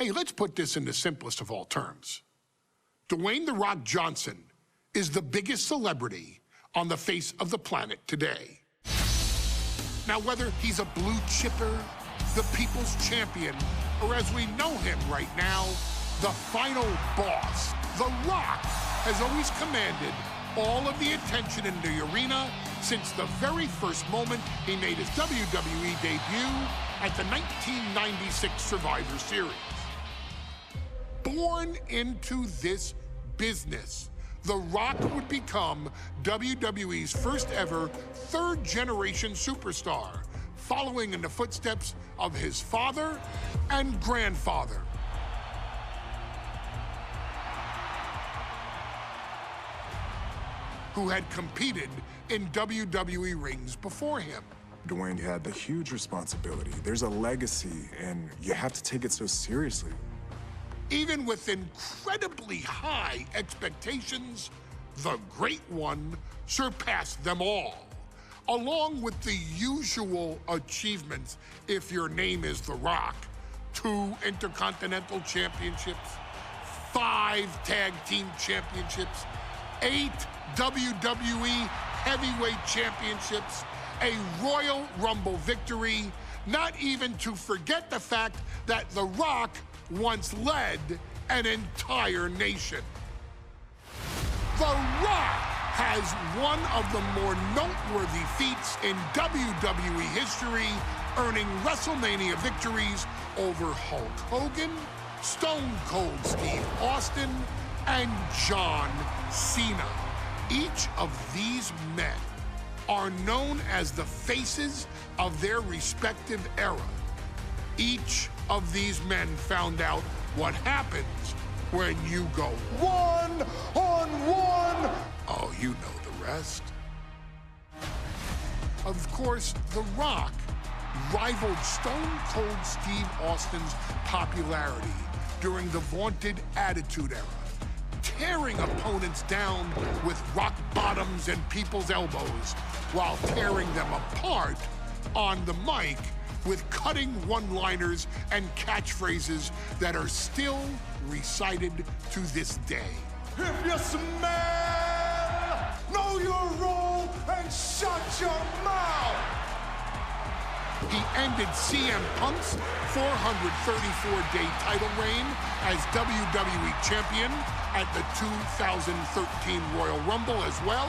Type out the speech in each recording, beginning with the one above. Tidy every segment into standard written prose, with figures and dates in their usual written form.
Hey, let's put this in the simplest of all terms. Dwayne "The Rock" Johnson is the biggest celebrity on the face of the planet today. Now, whether he's a blue chipper, the people's champion, or as we know him right now, the final boss, The Rock has always commanded all of the attention in the arena since the very first moment he made his WWE debut at the 1996 Survivor Series. Born into this business, The Rock would become WWE's first ever third-generation superstar, following in the footsteps of his father and grandfather. Who had competed in WWE rings before him. Dwayne had the huge responsibility. There's a legacy, and you have to take it so seriously. Even with incredibly high expectations, the Great One surpassed them all, along with the usual achievements if your name is The Rock: 2 Intercontinental Championships, 5 Tag Team Championships, 8 WWE Heavyweight Championships, a Royal Rumble victory, not even to forget the fact that The Rock once led an entire nation. The Rock has one of the more noteworthy feats in WWE history, earning WrestleMania victories over Hulk Hogan, Stone Cold Steve Austin, and John Cena. Each of these men are known as the faces of their respective era. Each of these men found out what happens when you go one-on-one. Oh, you know the rest. Of course, The Rock rivaled Stone Cold Steve Austin's popularity during the vaunted Attitude Era, tearing opponents down with rock bottoms and people's elbows while tearing them apart on the mic with cutting one-liners and catchphrases that are still recited to this day. If you smell, know your role and shut your mouth. He ended CM Punk's 434-day title reign as WWE Champion at the 2013 Royal Rumble as well,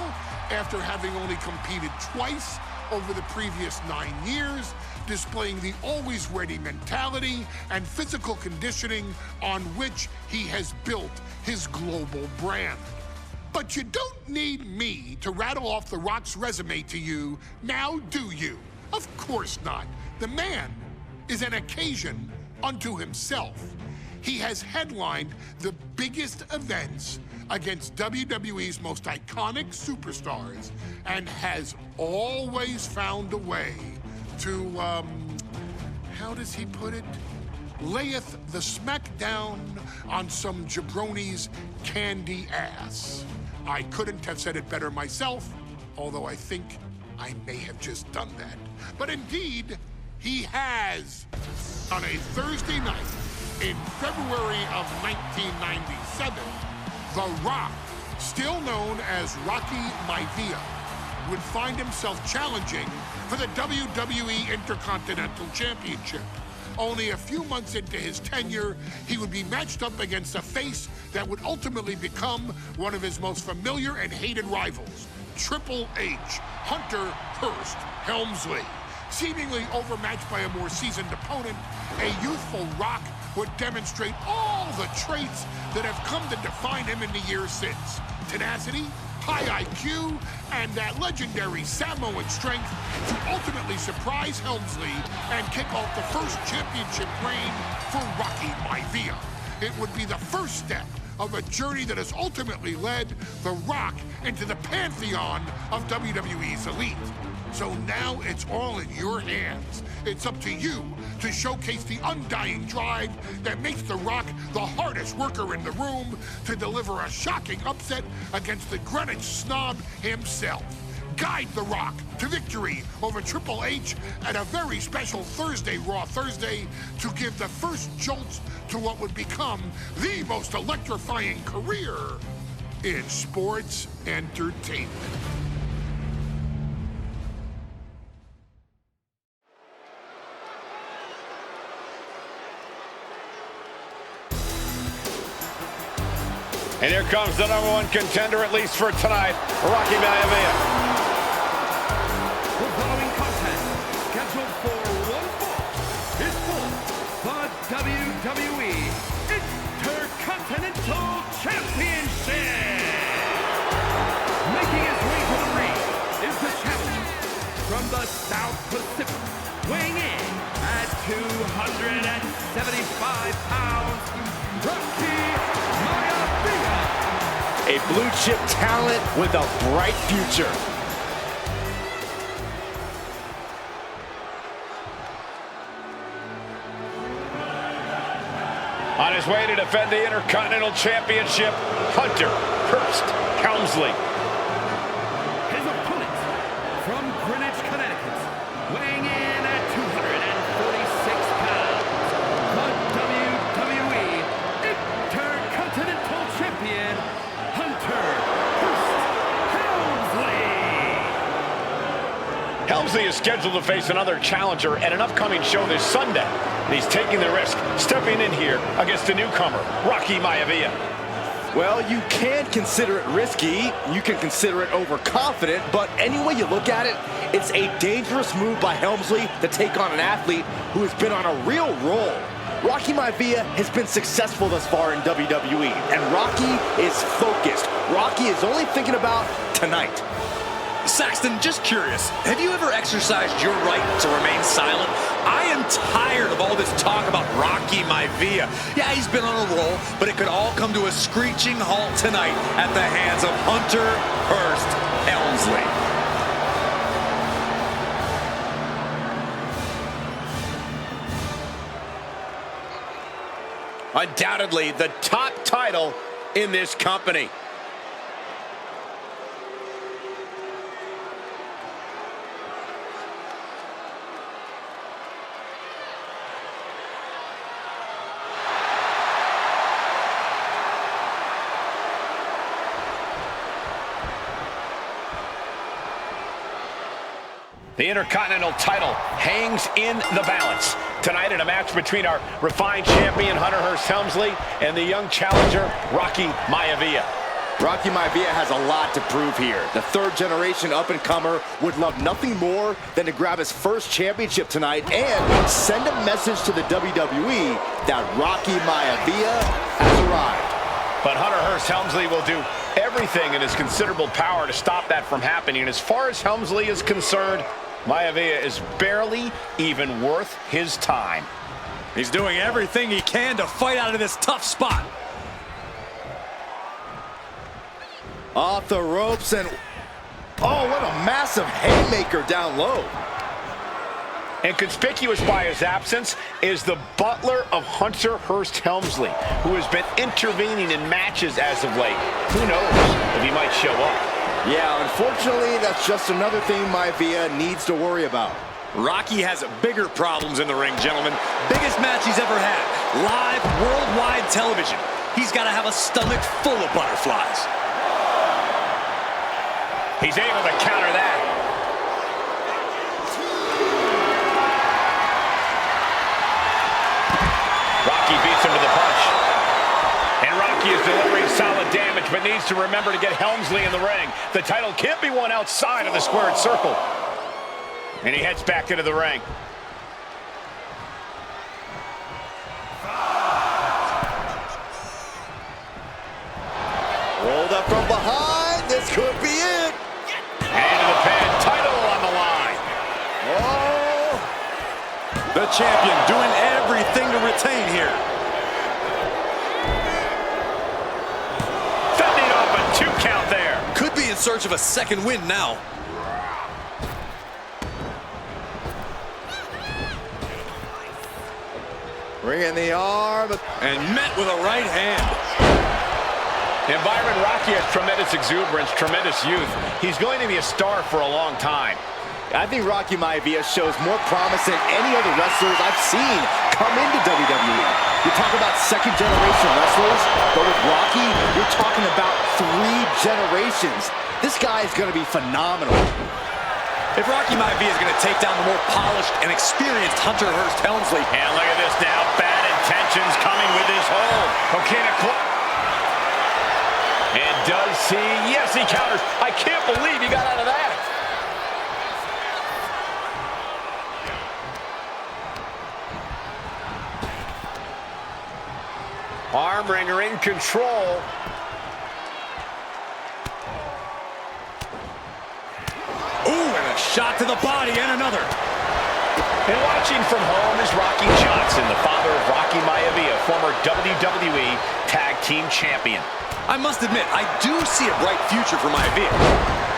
after having only competed twice over the previous 9 years, displaying the always-ready mentality and physical conditioning on which he has built his global brand. But you don't need me to rattle off The Rock's resume to you, now do you? Of course not. The man is an occasion unto himself. He has headlined the biggest events against WWE's most iconic superstars and has always found a way to, how does he put it? Layeth the smackdown on some jabroni's candy ass. I couldn't have said it better myself, although I think I may have just done that. But indeed, he has. On a Thursday night in February of 1997, The Rock, still known as Rocky Maivia, would find himself challenging for the WWE Intercontinental Championship. Only a few months into his tenure, he would be matched up against a face that would ultimately become one of his most familiar and hated rivals, Triple H, Hunter Hearst Helmsley. Seemingly overmatched by a more seasoned opponent, a youthful Rock would demonstrate all the traits that have come to define him in the years since. Tenacity, high IQ, and that legendary Samoan strength to ultimately surprise Helmsley and kick off the first championship reign for Rocky Maivia. It would be the first step of a journey that has ultimately led The Rock into the pantheon of WWE's elite. So now it's all in your hands. It's up to you to showcase the undying drive that makes The Rock the hardest worker in the room to deliver a shocking upset against the Greenwich snob himself. guide The Rock to victory over Triple H at a very special Thursday, Raw Thursday, to give the first jolts to what would become the most electrifying career in sports entertainment. And here comes the #1 contender, at least for tonight, Rocky Maivia. The following contest, scheduled for one fall, is for the WWE Intercontinental Championship. Making his way to the ring is the challenger from the South Pacific, weighing in at 275 pounds, Rocky Maivia. A blue-chip talent with a bright future. On his way to defend the Intercontinental Championship, Hunter Hearst Helmsley. His opponent from Greenwich, Connecticut, weighing in at 246 pounds, the WWE Intercontinental Champion, Hunter Hearst Helmsley. Helmsley is scheduled to face another challenger at an upcoming show this Sunday. And he's taking the risk, stepping in here against the newcomer, Rocky Maivia. Well, you can consider it risky, you can consider it overconfident, but any way you look at it, it's a dangerous move by Helmsley to take on an athlete who has been on a real roll. Rocky Maivia has been successful thus far in WWE, and Rocky is focused. Rocky is only thinking about tonight. Saxton, just curious, have you ever exercised your right to remain silent? I am tired of all this talk about Rocky Maivia. Yeah, he's been on a roll, but it could all come to a screeching halt tonight at the hands of Hunter Hearst Helmsley. Undoubtedly the top title in this company. The Intercontinental title hangs in the balance tonight in a match between our refined champion, Hunter Hearst Helmsley, and the young challenger, Rocky Maivia. Rocky Maivia has a lot to prove here. The third-generation up-and-comer would love nothing more than to grab his first championship tonight and send a message to the WWE that Rocky Maivia has arrived. But Hunter Hearst Helmsley will do everything in his considerable power to stop that from happening. And as far as Helmsley is concerned, Maivia is barely even worth his time. He's doing everything he can to fight out of this tough spot. Off the ropes and... oh, what a massive haymaker down low. And conspicuous by his absence is the butler of Hunter Hearst Helmsley, who has been intervening in matches as of late. Who knows if he might show up. Yeah, unfortunately, that's just another thing Maivia needs to worry about. Rocky has bigger problems in the ring, gentlemen. Biggest match he's ever had. Live, worldwide television. He's got to have a stomach full of butterflies. He's able to counter that. Rocky beats him to the punch. And Rocky is delivering solid damage, but needs to remember to get Helmsley in the ring. The title can't be won outside of the squared circle. And he heads back into the ring. Rolled up from behind. This could be it. And into the pin. Title on the line. Oh. The champion doing everything to retain here. Fending off a 2 count there. Could be in search of a second win now. Bringing the arm. And met with a right hand. And Byron, Rocky has tremendous exuberance, tremendous youth. He's going to be a star for a long time. I think Rocky Maivia shows more promise than any other wrestlers I've seen come into WWE. You talk about second-generation wrestlers, but with Rocky, you're talking about 3 generations. This guy is going to be phenomenal. If Rocky Maivia is going to take down the more polished and experienced Hunter Hearst Helmsley. And look at this now, bad intentions coming with his hold. Okay, and does he? Yes, he counters. I can't believe he got out of that. Arm wringer in control. Ooh, and a shot to the body and another. And watching from home is Rocky Johnson, the father of Rocky Maivia, former WWE Tag Team Champion. I must admit, I do see a bright future for Maivia.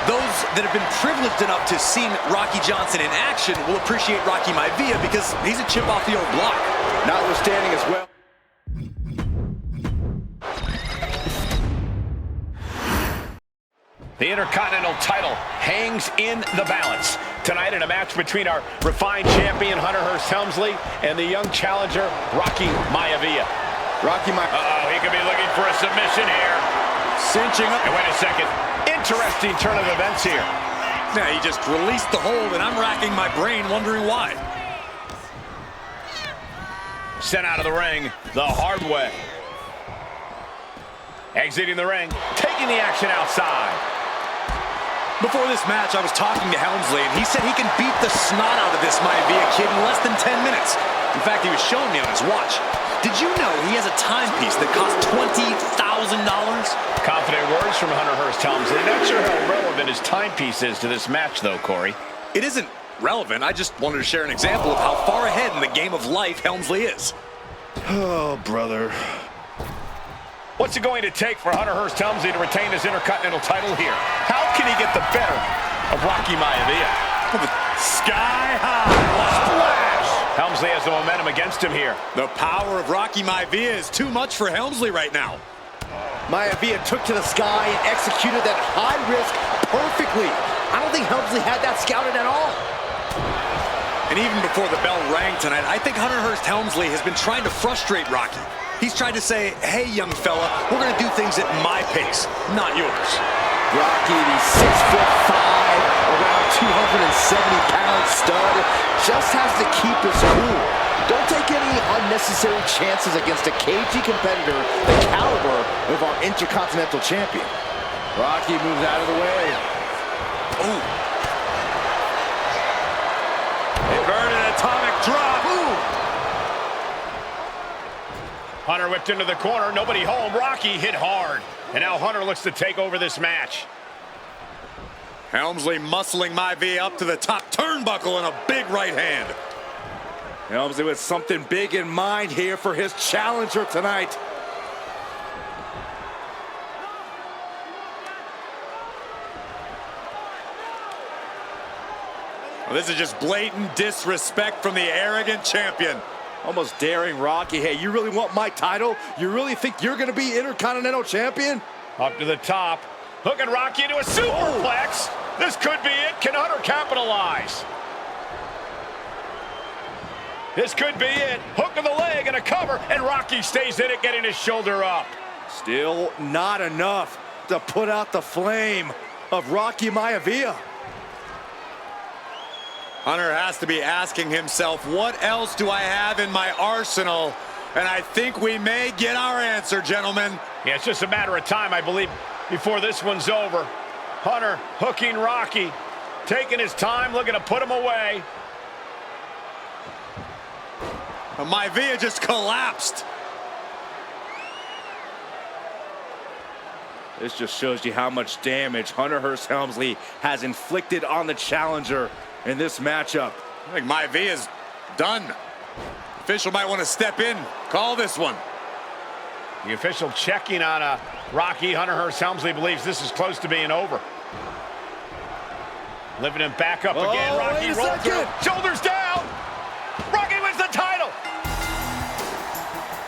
Those that have been privileged enough to see Rocky Johnson in action will appreciate Rocky Maivia because he's a chip off the old block. Notwithstanding as well. The Intercontinental title hangs in the balance. Tonight in a match between our refined champion, Hunter Hearst Helmsley, and the young challenger, Rocky Maivia. Uh-oh, he could be looking for a submission here. Cinching up. And wait a second. Interesting turn of events here. Now he just released the hold, and I'm racking my brain wondering why. Sent out of the ring the hard way. Exiting the ring, taking the action outside. Before this match, I was talking to Helmsley, and he said he can beat the snot out of this Maivia kid in less than 10 minutes. In fact, he was showing me on his watch. Did you know he has a timepiece that costs $20,000? Confident words from Hunter Hearst Helmsley. Not sure how relevant his timepiece is to this match, though, Corey. It isn't relevant. I just wanted to share an example of how far ahead in the game of life Helmsley is. Oh, brother. What's it going to take for Hunter Hearst Helmsley to retain his Intercontinental title here? How can he get the better of Rocky Maivia? Sky high. Splash! Helmsley has the momentum against him here. The power of Rocky Maivia is too much for Helmsley right now. Maivia took to the sky and executed that high risk perfectly. I don't think Helmsley had that scouted at all. And even before the bell rang tonight, I think Hunter Hearst Helmsley has been trying to frustrate Rocky. He's tried to say, hey, young fella, we're going to do things at my pace, not yours. Rocky, the 6'5", around 270-pound stud, just has to keep his cool. Don't take any unnecessary chances against a cagey competitor the caliber of our Intercontinental champion. Rocky moves out of the way. Oh. Inverted atomic drop. Ooh. Hunter whipped into the corner, nobody home. Rocky hit hard. And now Hunter looks to take over this match. Helmsley muscling Maivia up to the top turnbuckle and a big right hand. Helmsley with something big in mind here for his challenger tonight. Well, this is just blatant disrespect from the arrogant champion. Almost daring Rocky. Hey, you really want my title? You really think you're going to be Intercontinental champion? Up to the top. Hooking Rocky into a superplex. This could be it. Can Hunter capitalize? This could be it. Hook of the leg and a cover, and Rocky stays in it, getting his shoulder up. Still not enough to put out the flame of Rocky Maivia. Hunter has to be asking himself, what else do I have in my arsenal? And I think we may get our answer, gentlemen. Yeah, it's just a matter of time, I believe, before this one's over. Hunter hooking Rocky, taking his time, looking to put him away. Maivia just collapsed. This just shows you how much damage Hunter Hearst Helmsley has inflicted on the challenger in this matchup. I think Maivia's done. Official might want to step in, call this one. The official checking on Rocky. Hunter Hearst Helmsley believes this is close to being over. Lifting him back up again. Rocky rolled through. Shoulders down. Rocky wins the title.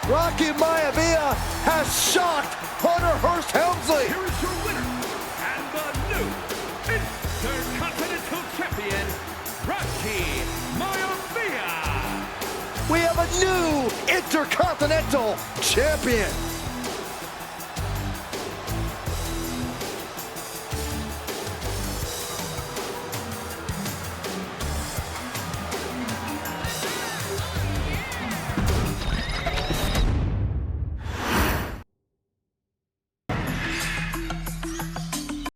Rocky Maivia has shocked Hunter Hearst Helmsley. Here is your winner, and the new Intercontinental Champion, Rocky Maivia. We have a new Intercontinental Champion.